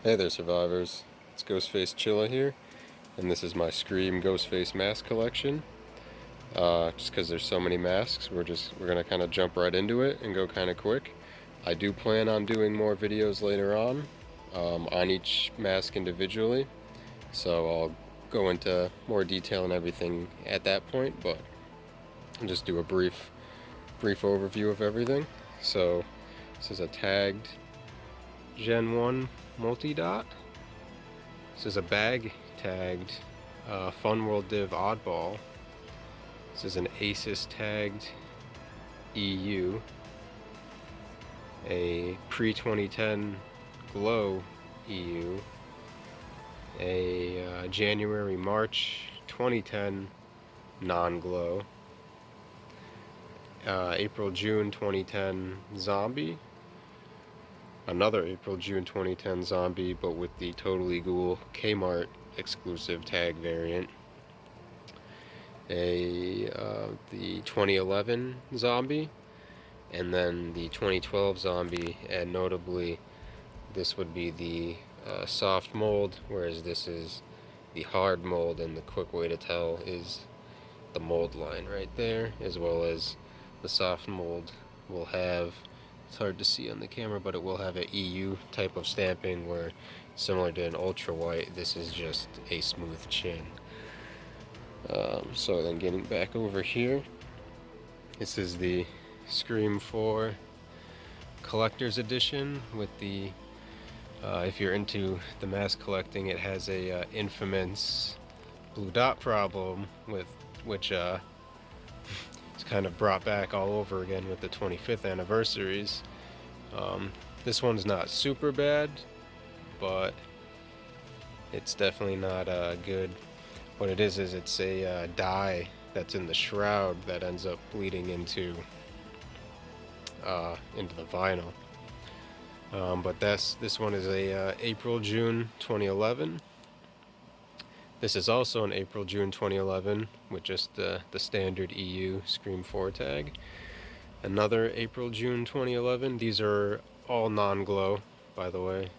Hey there, survivors. It's Ghostface Chilla here, and this is my Scream Ghostface mask collection. Just because there's so many masks, we're gonna kind of jump right into it and go kind of quick. I do plan on doing more videos later on each mask individually, so I'll go into more detail and everything at that point. But I'll just do a brief overview of everything. So this is a tagged Gen 1 multi-dot. This is a bag tagged Fun World Div Oddball. This is an Asus tagged EU. A pre-2010 Glow EU. A January-March 2010 non-glow. April-June 2010 Zombie. Another April-June 2010 Zombie, but with the Totally Ghoul Kmart exclusive tag variant. The 2011 Zombie, and then the 2012 Zombie, and notably this would be the soft mold, whereas this is the hard mold, and the quick way to tell is the mold line right there, as well as the soft mold will have, it's hard to see on the camera, but it will have an EU type of stamping where, similar to an ultra white, this is just a smooth chin. So then getting back over here, this is the Scream 4 Collector's Edition with the, if you're into the mask collecting, it has a infamous blue dot problem with which it's kind of brought back all over again with the 25th anniversaries. This one's not super bad, but it's definitely not good. What it is it's a dye that's in the shroud that ends up bleeding into the vinyl. But this one is a April-June 2011. This is also an April-June 2011 with just the standard EU Scream 4 tag. Another April-June 2011. These are all non-glow, by the way.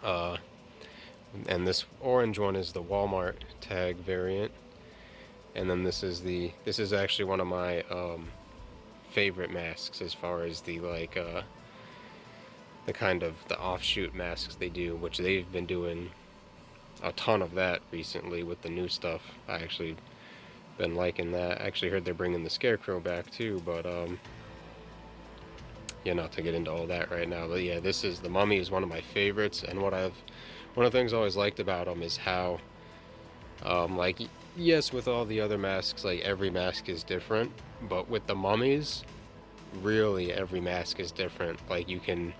And this orange one is the Walmart tag variant. And then this is actually one of my favorite masks as far as the kind of the offshoot masks they do, which they've been doing a ton of that recently with the new stuff. I actually been liking that. I actually heard they're bringing the Scarecrow back too, but yeah, not to get into all that right now. But yeah, the Mummy is one of my favorites, and one of the things I always liked about them is how yes, with all the other masks, like every mask is different, but with the mummies, really every mask is different. Like you can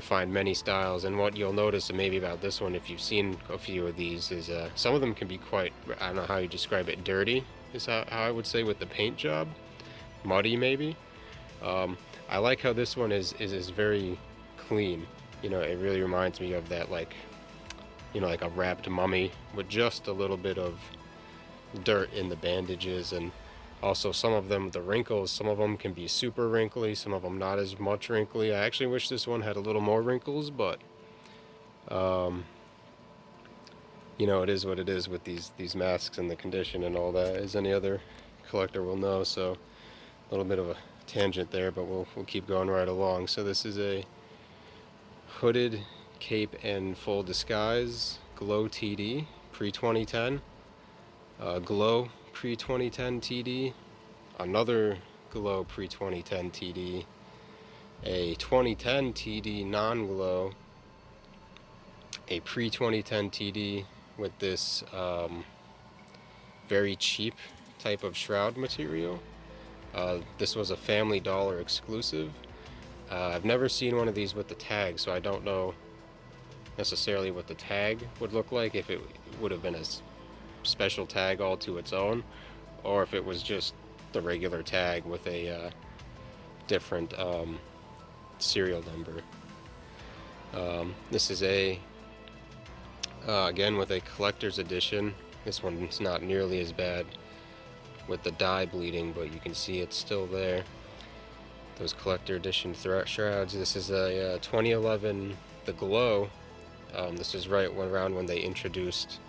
find many styles, and what you'll notice maybe about this one, if you've seen a few of these, is some of them can be quite, I don't know how you describe it, dirty is how I would say with the paint job, muddy maybe. I like how this one is very clean. You know, it really reminds me of that, like, you know, like a wrapped mummy with just a little bit of dirt in the bandages. And also some of them, the wrinkles, some of them can be super wrinkly, some of them not as much wrinkly. I actually wish this one had a little more wrinkles, but you know, it is what it is with these masks and the condition and all that, as any other collector will know. So a little bit of a tangent there, but we'll keep going right along. So this is a hooded cape and full disguise Glow TD pre-2010, Glow pre-2010 TD, another Glow pre-2010 TD, a 2010 TD non-glow, a pre-2010 TD with this very cheap type of shroud material. This was a Family Dollar exclusive. I've never seen one of these with the tag, so I don't know necessarily what the tag would look like, if it would have been a special tag all to its own, or if it was just the regular tag with a different serial number. This is again with a collector's edition. This one's not nearly as bad with the dye bleeding, but you can see it's still there. Those collector edition shrouds. This is a 2011 the glow, this is right around when they introduced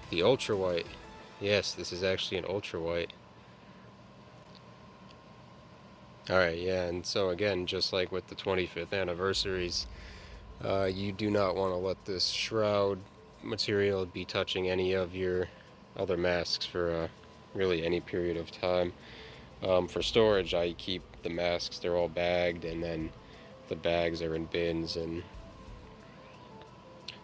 the ultra white. Yes, this is actually an ultra white. Alright, yeah, and so again, just like with the 25th anniversaries, you do not want to let this shroud material be touching any of your other masks for really any period of time. For storage, I keep the masks, they're all bagged, and then the bags are in bins. And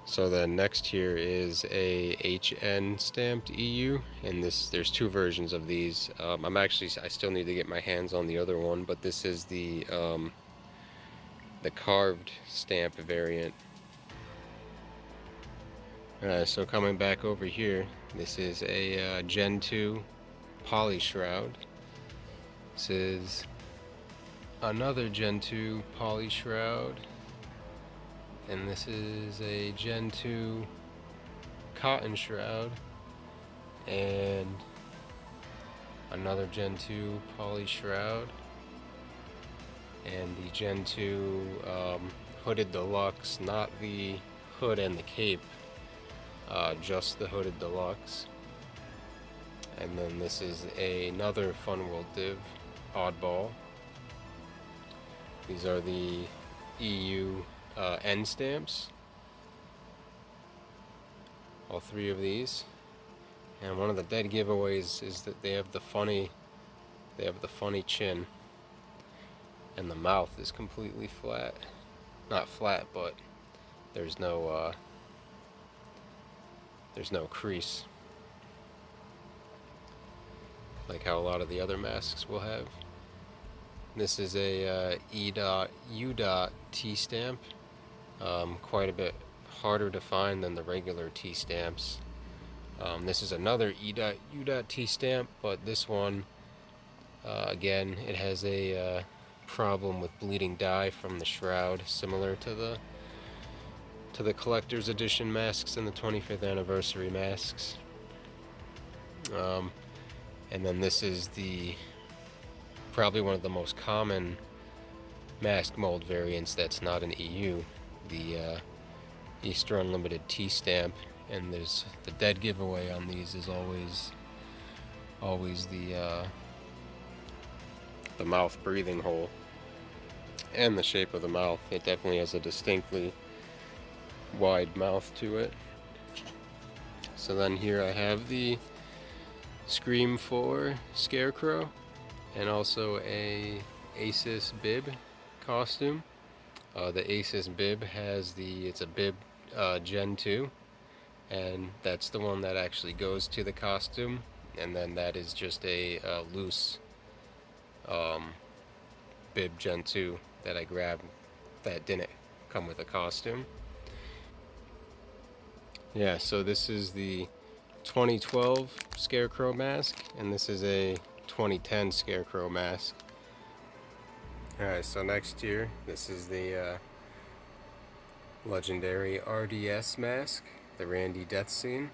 so then next here is a HN stamped EU, and there's two versions of these. I still need to get my hands on the other one, but this is the carved stamp variant. So coming back over here, this is a Gen 2 poly shroud. This is another Gen 2 poly shroud, and this is a Gen 2 cotton shroud, and another Gen 2 poly shroud, and the Gen 2 hooded deluxe, not the hood and the cape, just the hooded deluxe. And then this is another Funworld Div oddball. These are the EU end stamps, all three of these. And one of the dead giveaways is that they have the funny chin, and the mouth is completely flat. Not flat, but there's no crease, like how a lot of the other masks will have. This is a U. T stamp, quite a bit harder to find than the regular T stamps. This is another U. T stamp, but this one, again, it has a problem with bleeding dye from the shroud, similar to the collector's edition masks and the 25th anniversary masks. And then this is probably one of the most common mask mold variants that's not an EU, the Easter Unlimited T stamp. And there's the dead giveaway on these is always the mouth breathing hole and the shape of the mouth. It definitely has a distinctly wide mouth to it. So then here I have the Scream 4 Scarecrow, and also a Asus bib costume. The Asus bib it's a bib Gen 2, and that's the one that actually goes to the costume, and then that is just a loose bib Gen 2 that I grabbed that didn't come with a costume. Yeah, so this is the 2012 Scarecrow mask, and this is a 2010 Scarecrow mask. Alright, so next here, this is the legendary RDS mask, the Randy Death Scene.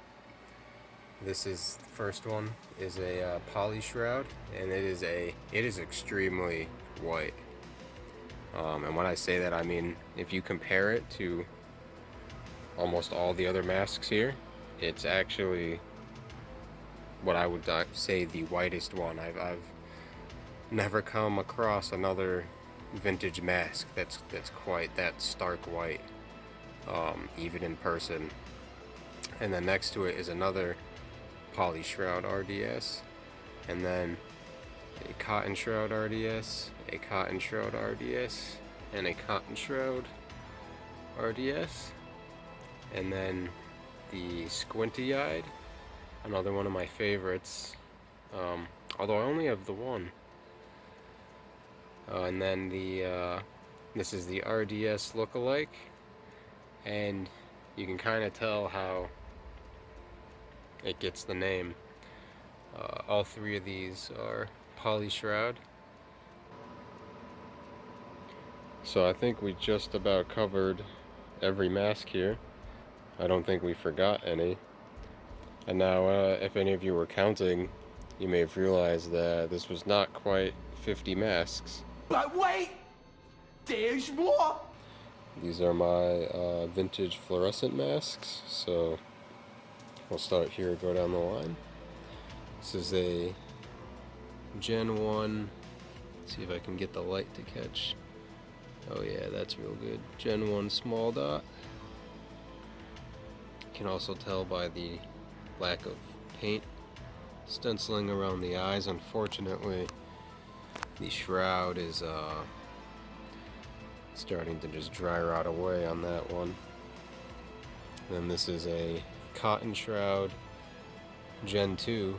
This is the first one, is a poly shroud, and it is extremely white. And when I say that, I mean if you compare it to almost all the other masks here, it's actually what I would say the whitest one. I've never come across another vintage mask that's quite that stark white, even in person. And then next to it is another poly shroud RDS, and then a cotton shroud RDS, a cotton shroud RDS, and a cotton shroud RDS, and then the squinty eyed, another one of my favorites, although I only have the one. And then this is the RDS lookalike, and you can kind of tell how it gets the name. All three of these are poly shroud. So I think we just about covered every mask here. I don't think we forgot any. And now, if any of you were counting, you may have realized that this was not quite 50 masks. But wait! There's more! These are my vintage fluorescent masks, so we'll start here, go down the line. This is a Gen 1, let's see if I can get the light to catch. Oh yeah, that's real good. Gen 1 small dot. You can also tell by the lack of paint stenciling around the eyes. Unfortunately, the shroud is starting to just dry rot away on that one. Then this is a cotton shroud Gen 2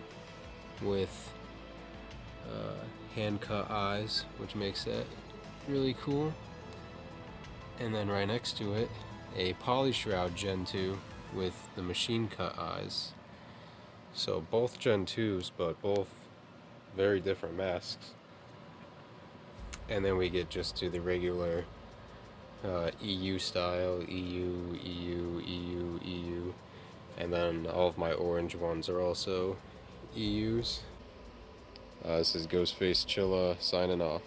with hand cut eyes, which makes that really cool. And then right next to it, a poly shroud Gen 2 with the machine cut eyes. So both Gen 2s, but both very different masks. And then we get just to the regular EU style, EU, and then all of my orange ones are also EUs. This is Ghostface Chilla signing off.